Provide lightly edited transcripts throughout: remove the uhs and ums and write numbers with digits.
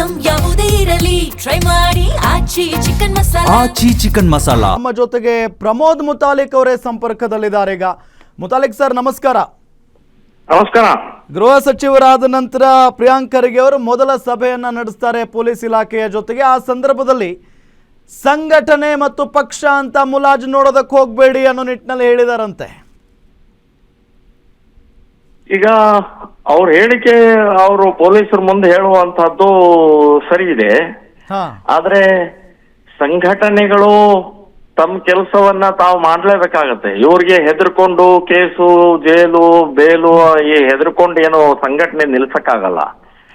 Item ಯಾವುದೇ ಇರಲಿ try ಮಾಡಿ ಆಚಿ ಚಿಕನ್ ಮಸಾಲಾ. ಆಚಿ ಚಿಕನ್ ಮಸಾಲಾ. ನಮ್ಮ ಜೊತೆಗೆ ಪ್ರಮೋದ್ ಮುತಾಲಿಕ್ ಅವರೇ ಸಂಪರ್ಕದಲ್ಲಿದ್ದಾರೆ. ಈಗ ಮುತಾಲಿಕ್ ಸರ್ ನಮಸ್ಕಾರ. ನಮಸ್ಕಾರ. ಗೃಹ ಸಚಿವರಾದ ನಂತರ ಪ್ರಿಯಾಂಕ್ ಖರ್ಗೆ ಅವರು ಮೊದಲ ಸಭೆಯನ್ನ ನಡೆಸ್ತಾರೆ ಪೊಲೀಸ್ ಇಲಾಖೆಯ ಜೊತೆಗೆ. ಆ ಸಂದರ್ಭದಲ್ಲಿ ಸಂಘಟನೆ ಮತ್ತು ಪಕ್ಷ ಅಂತ ಮುಲಾಜು ನೋಡೋದಕ್ಕೆ ಹೋಗಬೇಡಿ ಅನ್ನೋ ನಿಟ್ಟಿನಲ್ಲಿ ಹೇಳಿದಾರಂತೆ. ಈಗ ಅವ್ರ ಹೇಳಿಕೆ ಅವರು ಪೊಲೀಸರ ಮುಂದೆ ಹೇಳುವಂತಹದ್ದು ಸರಿ ಇದೆ. ಆದ್ರೆ ಸಂಘಟನೆಗಳು ತಮ್ಮ ಕೆಲಸವನ್ನ ತಾವು ಮಾಡ್ಲೇಬೇಕಾಗತ್ತೆ. ಇವ್ರಿಗೆ ಹೆದರ್ಕೊಂಡು ಕೇಸು ಜೈಲು ಬೇಲು ಈ ಹೆದರ್ಕೊಂಡು ಏನು ಸಂಘಟನೆ ನಿಲ್ಸಕ್ಕಾಗಲ್ಲ.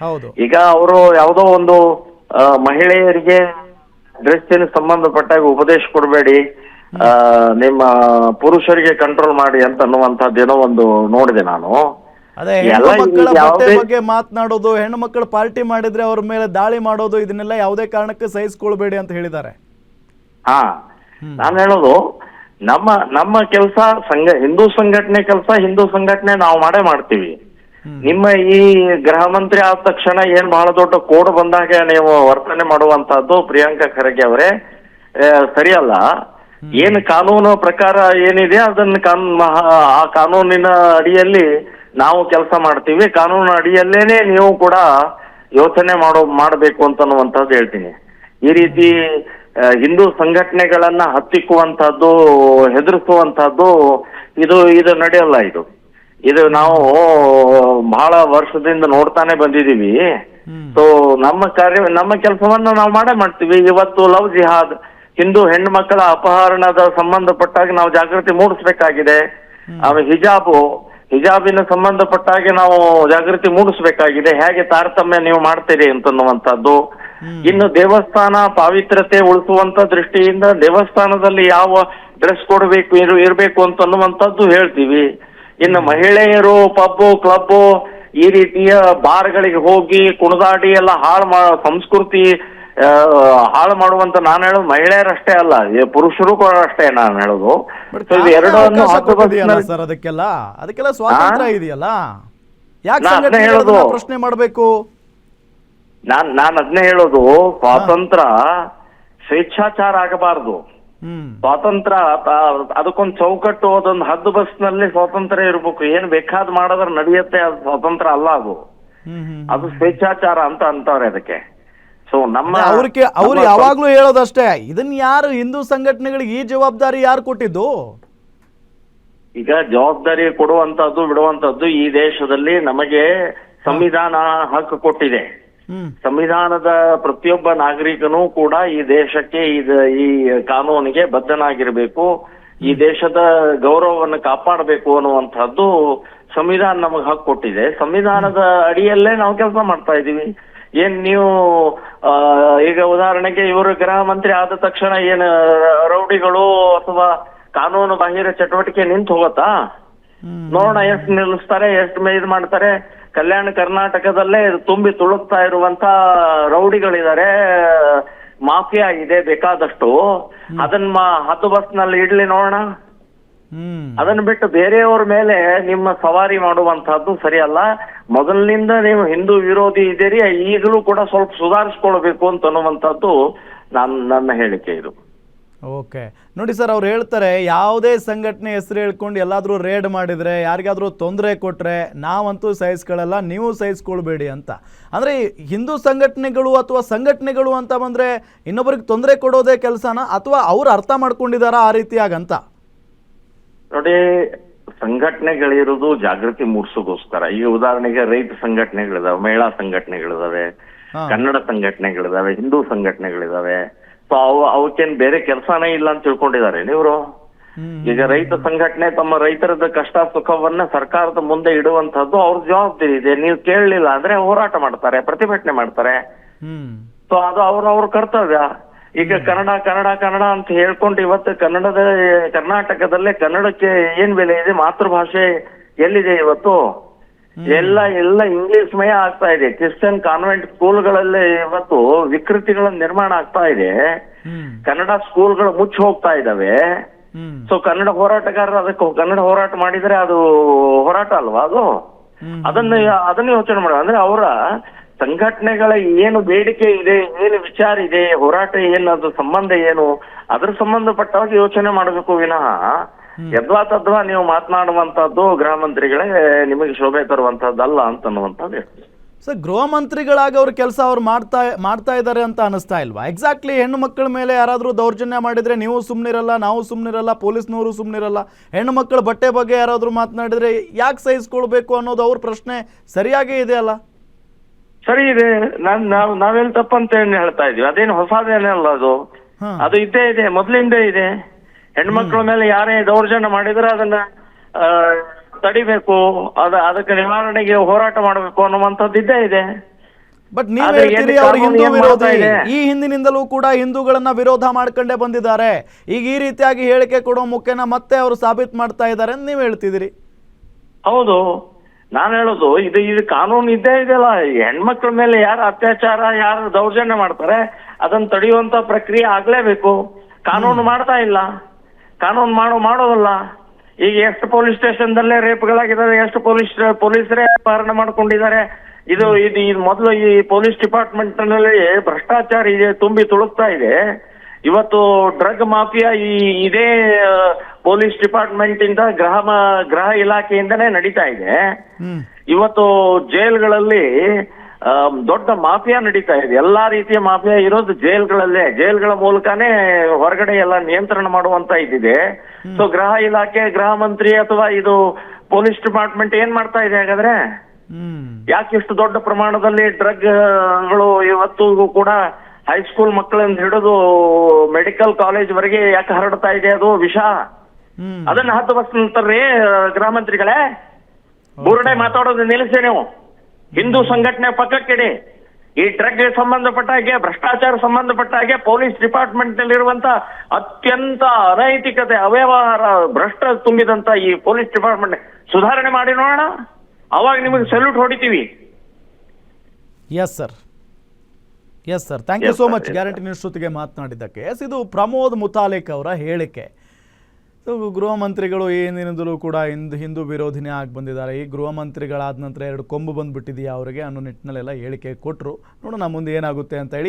ಹೌದು. ಈಗ ಅವರು ಯಾವುದೋ ಒಂದು ಮಹಿಳೆಯರಿಗೆ ಡ್ರೆಸ್ಸಿನ ಸಂಬಂಧಪಟ್ಟಾಗ ಉಪದೇಶ ಕೊಡಬೇಡಿ, ನಿಮ್ಮ ಪುರುಷರಿಗೆ ಕಂಟ್ರೋಲ್ ಮಾಡಿ ಅಂತ ಅನ್ನುವಂಥದ್ದೇನೋ ಒಂದು ನೋಡಿದೆ ನಾನು. ಅದೇ ಹೆಣ್ಣು ಮಕ್ಕಳ ಬಟ್ಟೆ ಬಗ್ಗೆ ಮಾತನಾಡೋದು, ಹೆಣ್ಣು ಮಕ್ಕಳು ಪಾರ್ಟಿ ಮಾಡಿದ್ರೆ ಅವ್ರ ಮೇಲೆ ದಾಳಿ ಮಾಡೋದು, ಇದನ್ನೆಲ್ಲ ಯಾವುದೇ ಕಾರಣಕ್ಕೆ ಸಹಿಸ್ಕೊಳ್ಬೇಡಿ ಅಂತ ಹೇಳಿದ್ದಾರೆ. ನಾನು ಹೇಳೋದು ನಮ್ಮ ಕೆಲಸ ಹಿಂದೂ ಸಂಘಟನೆ ಕೆಲಸ ಹಿಂದೂ ಸಂಘಟನೆ ನಾವು ಮಾಡ್ತೀವಿ. ನಿಮ್ಮ ಈ ಗೃಹ ಮಂತ್ರಿ ಆದ ತಕ್ಷಣ ಏನ್ ಬಹಳ ದೊಡ್ಡ ಕೋಡ್ ಬಂದಾಗ ನೀವು ವರ್ತನೆ ಮಾಡುವಂತಹದ್ದು ಪ್ರಿಯಾಂಕಾ ಖರ್ಗೆ ಅವರೇ ಸರಿಯಲ್ಲ. ಏನ್ ಕಾನೂನು ಪ್ರಕಾರ ಏನಿದೆ ಅದನ್ನ ಆ ಕಾನೂನಿನ ಅಡಿಯಲ್ಲಿ ನಾವು ಕೆಲಸ ಮಾಡ್ತೀವಿ. ಕಾನೂನು ಅಡಿಯಲ್ಲೇನೆ ನೀವು ಕೂಡ ಯೋಚನೆ ಮಾಡಬೇಕು ಅಂತನ್ನುವಂಥದ್ದು ಹೇಳ್ತೀನಿ. ಈ ರೀತಿ ಹಿಂದೂ ಸಂಘಟನೆಗಳನ್ನ ಹತ್ತಿಕ್ಕುವಂತಹದ್ದು, ಹೆದರಿಸುವಂತಹದ್ದು ಇದು ನಡೆಯಲ್ಲ. ಇದು ನಾವು ಬಹಳ ವರ್ಷದಿಂದ ನೋಡ್ತಾನೆ ಬಂದಿದೀವಿ. ಸೊ ನಮ್ಮ ಕೆಲಸವನ್ನ ನಾವು ಮಾಡ್ತೀವಿ. ಇವತ್ತು ಲವ್ ಜಿಹಾದ್, ಹಿಂದೂ ಹೆಣ್ಣು ಮಕ್ಕಳ ಅಪಹರಣದ ಸಂಬಂಧಪಟ್ಟಾಗ ನಾವು ಜಾಗೃತಿ ಮೂಡಿಸ್ಬೇಕಾಗಿದೆ. ಹಿಜಾಬಿನ ಸಂಬಂಧಪಟ್ಟಾಗೆ ನಾವು ಜಾಗೃತಿ ಮೂಡಿಸ್ಬೇಕಾಗಿದೆ. ಹೇಗೆ ತಾರತಮ್ಯ ನೀವು ಮಾಡ್ತೀರಿ ಅಂತನ್ನುವಂಥದ್ದು. ಇನ್ನು ದೇವಸ್ಥಾನ ಪಾವಿತ್ರತೆ ಉಳಿಸುವಂತ ದೃಷ್ಟಿಯಿಂದ ದೇವಸ್ಥಾನದಲ್ಲಿ ಯಾವ ಡ್ರೆಸ್ ಕೊಡಬೇಕು ಇರಬೇಕು ಅಂತನ್ನುವಂಥದ್ದು ಹೇಳ್ತೀವಿ. ಇನ್ನು ಮಹಿಳೆಯರು ಪಬ್ಬು ಕ್ಲಬ್ಬು ಈ ರೀತಿಯ ಬಾರ್ಗಳಿಗೆ ಹೋಗಿ ಕುಣಿದಾಡಿ ಎಲ್ಲ ಸಂಸ್ಕೃತಿ ಹಾಳು ಮಾಡುವಂತ ನಾನು ಹೇಳೋದು ಮಹಿಳೆಯರಷ್ಟೇ ಅಲ್ಲ, ಪುರುಷರು ಕೂಡ ಅಷ್ಟೇ ನಾನು ಹೇಳೋದು. ಎರಡನ್ನು ಸರ್ ಅದಕ್ಕೆಲ್ಲ ಸ್ವಾತಂತ್ರ್ಯ ಇದೆಯಲ್ಲ, ಯಾಕೆ ಹೇಳೋದು ಪ್ರಶ್ನೆ ಮಾಡಬೇಕು? ನಾನು ಅದನ್ನೇ ಹೇಳೋದು, ಸ್ವಾತಂತ್ರ್ಯ ಸ್ವೇಚ್ಛಾಚಾರ ಆಗಬಾರ್ದು. ಸ್ವಾತಂತ್ರ್ಯ ಅದಕ್ಕೊಂದು ಚೌಕಟ್ಟು, ಅದೊಂದು ಹದ್ದು ಬಸ್ನಲ್ಲಿ ಸ್ವಾತಂತ್ರ್ಯ ಇರ್ಬೇಕು. ಏನ್ ಬೇಕಾದ್ ಮಾಡಿದ್ರೆ ನಡೆಯುತ್ತೆ, ಅದು ಸ್ವಾತಂತ್ರ್ಯ ಅಲ್ಲ. ಅದು ಸ್ವೇಚ್ಛಾಚಾರ ಅಂತವ್ರೆ ಅದಕ್ಕೆ. ಸೊ ಅವ್ರು ಯಾವಾಗ್ಲೂ ಹೇಳೋದಷ್ಟೇ. ಇದನ್ನ ಯಾರು ಹಿಂದೂ ಸಂಘಟನೆಗಳಿಗೆ ಈ ಜವಾಬ್ದಾರಿ ಯಾರು ಕೊಟ್ಟಿದ್ದು? ಈಗ ಜವಾಬ್ದಾರಿ ಕೊಡುವಂತದ್ದು ಬಿಡುವಂತದ್ದು ಈ ದೇಶದಲ್ಲಿ ನಮಗೆ ಸಂವಿಧಾನ ಹಕ್ಕು ಕೊಟ್ಟಿದೆ. ಸಂವಿಧಾನದ ಪ್ರತಿಯೊಬ್ಬ ನಾಗರಿಕನೂ ಕೂಡ ಈ ದೇಶಕ್ಕೆ ಈ ಕಾನೂನಿಗೆ ಬದ್ಧನಾಗಿರ್ಬೇಕು, ಈ ದೇಶದ ಗೌರವವನ್ನು ಕಾಪಾಡಬೇಕು ಅನ್ನುವಂಥದ್ದು ಸಂವಿಧಾನ ನಮಗೆ ಹಕ್ಕು ಕೊಟ್ಟಿದೆ. ಸಂವಿಧಾನದ ಅಡಿಯಲ್ಲೇ ನಾವು ಕೆಲಸ ಮಾಡ್ತಾ ಇದ್ದೀವಿ. ಏನ್ ನೀವು ಈಗ ಉದಾಹರಣೆಗೆ ಇವರು ಗೃಹ ಮಂತ್ರಿ ಆದ ತಕ್ಷಣ ಏನು ರೌಡಿಗಳು ಅಥವಾ ಕಾನೂನು ಬಾಹಿರ ಚಟುವಟಿಕೆ ನಿಂತು ಹೋಗತ್ತಾ? ನೋಡೋಣ ಎಷ್ಟು ನಿಲ್ಲಿಸ್ತಾರೆ, ಎಷ್ಟು ಇದು ಮಾಡ್ತಾರೆ. ಕಲ್ಯಾಣ ಕರ್ನಾಟಕದಲ್ಲೇ ತುಂಬಿ ತುಳುಕ್ತಾ ಇರುವಂತ ರೌಡಿಗಳಿದ್ದಾರೆ, ಮಾಫಿಯಾ ಇದೆ ಬೇಕಾದಷ್ಟು. ಅದನ್ನ ಹದ್ದು ಬಸ್ನಲ್ಲಿ ಇಡ್ಲಿ ನೋಡೋಣ. ಅದನ್ನ ಬಿಟ್ಟು ಬೇರೆಯವ್ರ ಮೇಲೆ ನಿಮ್ಮ ಸವಾರಿ ಮಾಡುವಂತಹದ್ದು ಸರಿಯಲ್ಲ. ಮೊದಲಿನಿಂದ ನೀವು ಹಿಂದೂ ವಿರೋಧಿ ಇದ್ದೀರಿ, ಈಗಲೂ ಕೂಡ ಸ್ವಲ್ಪ ಸುಧಾರಿಸ್ಕೊಳ್ಬೇಕು ಅಂತ ಅನ್ನುವಂಥದ್ದು ನನ್ನ ಹೇಳಿಕೆ ಇದು. ಓಕೆ, ನೋಡಿ ಸರ್, ಅವ್ರು ಹೇಳ್ತಾರೆ ಯಾವುದೇ ಸಂಘಟನೆ ಹೆಸರು ಹೇಳ್ಕೊಂಡು ಎಲ್ಲಾದ್ರೂ ರೇಡ್ ಮಾಡಿದ್ರೆ, ಯಾರಿಗಾದ್ರೂ ತೊಂದರೆ ಕೊಟ್ರೆ ನಾವಂತೂ ಸಹಿಸ್ಕೊಳ್ಳಲ್ಲ, ನೀವು ಸಹಿಸ್ಕೊಳ್ಬೇಡಿ ಅಂತ. ಅಂದ್ರೆ ಹಿಂದೂ ಸಂಘಟನೆಗಳು ಅಥವಾ ಸಂಘಟನೆಗಳು ಅಂತ ಬಂದ್ರೆ ಇನ್ನೊಬ್ಬರಿಗೆ ತೊಂದರೆ ಕೊಡೋದೇ ಕೆಲಸನ, ಅಥವಾ ಅವ್ರು ಅರ್ಥ ಮಾಡ್ಕೊಂಡಿದಾರ ಆ ರೀತಿಯಾಗಂತ? ನೋಡಿ, ಸಂಘಟನೆಗಳಿರೋದು ಜಾಗೃತಿ ಮೂಡಿಸೋಗೋಸ್ಕರ. ಈಗ ಉದಾಹರಣೆಗೆ ರೈತ ಸಂಘಟನೆಗಳಿದಾವೆ, ಮಹಿಳಾ ಸಂಘಟನೆಗಳಿದಾವೆ, ಕನ್ನಡ ಸಂಘಟನೆಗಳಿದಾವೆ, ಹಿಂದೂ ಸಂಘಟನೆಗಳಿದಾವೆ. ಸೊ ಅವಕ್ಕೇನ್ ಬೇರೆ ಕೆಲಸನೇ ಇಲ್ಲ ಅಂತ ತಿಳ್ಕೊಂಡಿದ್ದಾರೆ ಇವರು. ಈಗ ರೈತ ಸಂಘಟನೆ ತಮ್ಮ ರೈತರದ ಕಷ್ಟ ಸುಖವನ್ನ ಸರ್ಕಾರದ ಮುಂದೆ ಇಡುವಂತಹದ್ದು ಅವ್ರ ಜವಾಬ್ದಾರಿ ಇದೆ. ನೀವು ಕೇಳಲಿಲ್ಲ ಅಂದ್ರೆ ಹೋರಾಟ ಮಾಡ್ತಾರೆ, ಪ್ರತಿಭಟನೆ ಮಾಡ್ತಾರೆ. ಸೊ ಅದು ಅವ್ರ ಕರ್ತವ್ಯ. ಈಗ ಕನ್ನಡ ಕನ್ನಡ ಕನ್ನಡ ಅಂತ ಹೇಳ್ಕೊಂಡು ಇವತ್ತು ಕರ್ನಾಟಕದಲ್ಲೇ ಕನ್ನಡಕ್ಕೆ ಏನ್ ಬೆಲೆ ಇದೆ? ಮಾತೃಭಾಷೆ ಎಲ್ಲಿದೆ ಇವತ್ತು? ಎಲ್ಲ ಇಂಗ್ಲಿಷ್ ಮಯ ಆಗ್ತಾ ಇದೆ. ಕ್ರಿಶ್ಚಿಯನ್ ಕಾನ್ವೆಂಟ್ ಸ್ಕೂಲ್ಗಳಲ್ಲಿ ಇವತ್ತು ವಿಕೃತಿಗಳ ನಿರ್ಮಾಣ ಆಗ್ತಾ ಇದೆ. ಕನ್ನಡ ಸ್ಕೂಲ್ಗಳು ಮುಚ್ಚಿ ಹೋಗ್ತಾ ಇದಾವೆ. ಸೊ ಕನ್ನಡ ಹೋರಾಟಗಾರರು ಅದಕ್ಕೆ ಕನ್ನಡ ಹೋರಾಟ ಮಾಡಿದ್ರೆ ಅದು ಹೋರಾಟ ಅಲ್ವಾ? ಅದನ್ನ ಯೋಚನೆ ಮಾಡ ಅಂದ್ರೆ ಅವರ ಸಂಘಟನೆಗಳ ಏನು ಬೇಡಿಕೆ ಇದೆ, ಏನು ವಿಚಾರ ಇದೆ, ಹೋರಾಟ ಏನು, ಅದ್ರ ಸಂಬಂಧ ಏನು, ಅದ್ರ ಸಂಬಂಧಪಟ್ಟಾಗ ಯೋಚನೆ ಮಾಡಬೇಕು ವಿನಃ ಯದ್ವಾ ತದ್ವಾ ನೀವು ಮಾತನಾಡುವಂತದ್ದು ಗೃಹ ಮಂತ್ರಿಗಳೇ ನಿಮಗೆ ಶೋಭೆ ತರುವಂತದ್ದಲ್ಲ ಅಂತ ಅನ್ನುವಂಥದ್ದು. ಸರ್, ಗೃಹ ಮಂತ್ರಿಗಳಾಗಿ ಅವ್ರ ಕೆಲಸ ಅವ್ರು ಮಾಡ್ತಾ ಇದ್ದಾರೆ ಅಂತ ಅನಿಸ್ತಾ ಇಲ್ವಾ? ಎಕ್ಸಾಕ್ಟ್ಲಿ ಹೆಣ್ಣು ಮಕ್ಕಳ ಮೇಲೆ ಯಾರಾದರೂ ದೌರ್ಜನ್ಯ ಮಾಡಿದರೆ ನೀವು ಸುಮ್ಮನಿರಲ್ಲ, ನಾವು ಸುಮ್ಮನಿರಲ್ಲ, ಪೊಲೀಸ್ನವರು ಸುಮ್ಮನಿರಲ್ಲ. ಹೆಣ್ಣು ಮಕ್ಕಳ ಬಟ್ಟೆ ಬಗ್ಗೆ ಯಾರಾದರೂ ಮಾತನಾಡಿದರೆ ಯಾಕೆ ಸಹಿಸ್ಕೊಳ್ಬೇಕು ಅನ್ನೋದು ಅವ್ರ ಪ್ರಶ್ನೆ ಸರಿಯಾಗೇ ಇದೆ ಅಲ್ಲ? ಸರಿ ಇದೆ. ನಾವೆಲ್ಲಿ ತಪ್ಪಂತ ಏನು ಹೇಳ್ತಾ ಇದೀವಿ? ಅದೇನು ಹೊಸದೇನಲ್ಲ, ಅದು ಇದ್ದೇ ಇದೆ, ಮೊದಲಿಂದೇ ಇದೆ. ಹೆಣ್ಮಕ್ಳ ಮೇಲೆ ಯಾರೇ ದೌರ್ಜನ್ಯ ಮಾಡಿದ್ರೆ ಅದನ್ನ ತಡಿಬೇಕು, ಅದಕ್ಕೆ ನಿವಾರಣೆಗೆ ಹೋರಾಟ ಮಾಡಬೇಕು ಅನ್ನುವಂಥದ್ದು ಇದ್ದೇ ಇದೆ. ಬಟ್ ನೀವು ಹೇಳ್ತೀರಿ ಅವರು ಹಿಂದೂ ವಿರೋಧಿ. ಈ ಹಿಂದಿನಿಂದಲೂ ಕೂಡ ಹಿಂದೂಗಳನ್ನ ವಿರೋಧ ಮಾಡ್ಕೊಂಡೇ ಬಂದಿದ್ದಾರೆ. ಈಗ ಈ ರೀತಿಯಾಗಿ ಹೇಳಿಕೆ ಕೊಡೋ ಮುಖ್ಯನ ಮತ್ತೆ ಅವರು ಸಾಬೀತು ಮಾಡ್ತಾ ಇದ್ದಾರೆ ಅಂತ ನೀವು ಹೇಳ್ತಿದ್ದೀರಿ. ಹೌದು, ನಾನು ಹೇಳೋದು ಇದು ಕಾನೂನು ಇದ್ದೇ ಇದೆಯಲ್ಲ. ಹೆಣ್ಮಕ್ಳ ಮೇಲೆ ಯಾರು ಅತ್ಯಾಚಾರ, ಯಾರು ದೌರ್ಜನ್ಯ ಮಾಡ್ತಾರೆ ಅದನ್ನ ತಡೆಯುವಂತ ಪ್ರಕ್ರಿಯೆ ಆಗ್ಲೇಬೇಕು. ಕಾನೂನು ಮಾಡ್ತಾ ಇಲ್ಲ, ಕಾನೂನು ಮಾಡೋದಲ್ಲ. ಈಗ ಎಷ್ಟು ಪೊಲೀಸ್ ಸ್ಟೇಷನ್ದಲ್ಲೇ ರೇಪ್ಗಳಾಗಿದ್ದಾರೆ, ಎಷ್ಟು ಪೊಲೀಸರೇ ಅಪಹರಣ ಮಾಡ್ಕೊಂಡಿದ್ದಾರೆ. ಇದು ಮೊದಲು ಈ ಪೊಲೀಸ್ ಡಿಪಾರ್ಟ್ಮೆಂಟ್ ನಲ್ಲಿ ಭ್ರಷ್ಟಾಚಾರ ಇದೆ, ತುಂಬಿ ತುಳುಕ್ತಾ ಇದೆ. ಇವತ್ತು ಡ್ರಗ್ ಮಾಫಿಯಾ ಇದೇ ಪೊಲೀಸ್ ಡಿಪಾರ್ಟ್ಮೆಂಟ್ ಇಂದ ಗೃಹ ಇಲಾಖೆಯಿಂದನೇ ನಡೀತಾ ಇದೆ. ಇವತ್ತು ಜೈಲ್ಗಳಲ್ಲಿ ದೊಡ್ಡ ಮಾಫಿಯಾ ನಡೀತಾ ಇದೆ. ಎಲ್ಲಾ ರೀತಿಯ ಮಾಫಿಯಾ ಇರೋದು ಜೈಲ್ಗಳಲ್ಲೇ. ಜೈಲ್ಗಳ ಮೂಲಕನೇ ಹೊರಗಡೆ ಎಲ್ಲ ನಿಯಂತ್ರಣ ಮಾಡುವಂತ ಇದಿದೆ. ಸೊ ಗೃಹ ಇಲಾಖೆ, ಗೃಹ ಮಂತ್ರಿ ಅಥವಾ ಇದು ಪೊಲೀಸ್ ಡಿಪಾರ್ಟ್ಮೆಂಟ್ ಏನ್ ಮಾಡ್ತಾ ಇದೆ ಹಾಗಾದ್ರೆ? ಯಾಕೆ ಇಷ್ಟು ದೊಡ್ಡ ಪ್ರಮಾಣದಲ್ಲಿ ಡ್ರಗ್ಗಳು ಇವತ್ತಿಗೂ ಕೂಡ ಹೈಸ್ಕೂಲ್ ಮಕ್ಕಳಿಂದ ಹಿಡಿದು ಮೆಡಿಕಲ್ ಕಾಲೇಜ್ ವರೆಗೆ ಯಾಕೆ ಹರಡ್ತಾ ಇದೆ ಅದು ವಿಷ? ಅದನ್ನ ಹದ್ದುಬಸ್ತಾರ್ರಿ ಗೃಹ ಮಂತ್ರಿಗಳೇ. ಬುರುಡೆ ಮಾತಾಡೋದು ನಿಲ್ಲಿಸಿ ನೀವು. ಹಿಂದೂ ಸಂಘಟನೆ ಪಕ್ಕಕ್ಕಿಡಿ. ಈ ಡ್ರಗ್ ಸಂಬಂಧಪಟ್ಟ ಹಾಗೆ, ಭ್ರಷ್ಟಾಚಾರ ಸಂಬಂಧಪಟ್ಟ ಹಾಗೆ ಪೊಲೀಸ್ ಡಿಪಾರ್ಟ್ಮೆಂಟ್ ನಲ್ಲಿರುವಂತ ಅತ್ಯಂತ ಅನೈತಿಕತೆ, ಅವ್ಯವಹಾರ, ಭ್ರಷ್ಟ ತುಂಬಿದಂತ ಈ ಪೊಲೀಸ್ ಡಿಪಾರ್ಟ್ಮೆಂಟ್ ಸುಧಾರಣೆ ಮಾಡಿ ನೋಡೋಣ, ಅವಾಗ ನಿಮಗೆ ಸಲ್ಯೂಟ್ ಹೊಡಿತೀವಿ. Yes sir, yes sir, thank you so much Guarantee News ಜೊತೆಗೆ ಮಾತನಾಡಿದ್ದಕ್ಕೆ. ಎಸ್, ಇದು ಪ್ರಮೋದ್ ಮುತಾಲಿಕ್ ಅವರ ಹೇಳಿಕೆ. ಸೊ ಗೃಹ ಮಂತ್ರಿಗಳು ಏನಿಂದಲೂ ಕೂಡ ಹಿಂದೂ ವಿರೋಧಿನೇ ಆಗಿ ಬಂದಿದ್ದಾರೆ. ಈ ಗೃಹ ಮಂತ್ರಿಗಳಾದ ನಂತರ 2 ಕೊಂಬು ಬಂದುಬಿಟ್ಟಿದೆಯಾ ಅವರಿಗೆ ಅನ್ನೋ ನಿಟ್ಟಿನಲ್ಲೆಲ್ಲ ಹೇಳಿಕೆ ಕೊಟ್ಟರು. ನೋಡೋಣ ಮುಂದೆ ಏನಾಗುತ್ತೆ ಅಂತ ಹೇಳಿ.